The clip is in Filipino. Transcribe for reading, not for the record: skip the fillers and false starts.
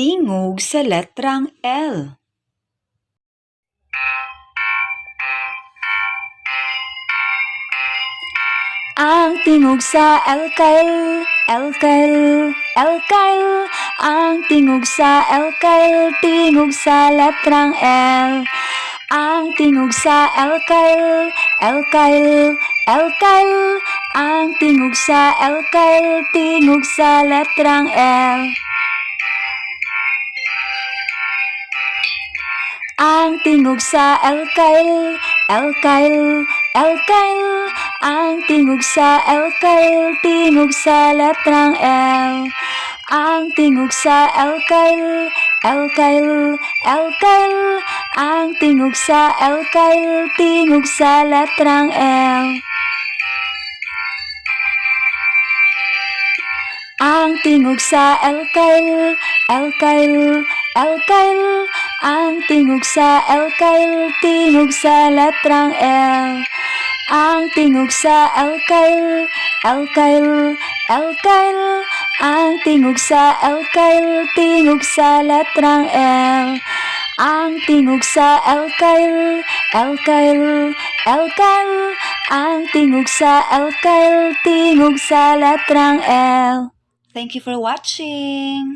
tingog sa letrang L. Ang tingog sa L kay L kay L kay. Ang tingog sa L kay tingog sa letrang L. Ang tingog sa L kay L kay L kay. Ang tingog sa L kay tingog sa letrang L. Ang tingog sa L kay L kay L kay. Ang tingog sa L kay tingog sa letrang L. Ang tingog sa L kay L kay L kay. Ang tingog sa L kay tingog sa letrang L. Ang tingog sa L kay L kay L kay. Ang tingog sa L kay tingog sa letrang L. Ang tingog sa L kay L kay L kay. Ang tingog sa L kay tingog sa letrang L. Ang tingog sa L kay L kay L kay. Ang tingog sa L kay tingog sa letrang L. Thank you for watching.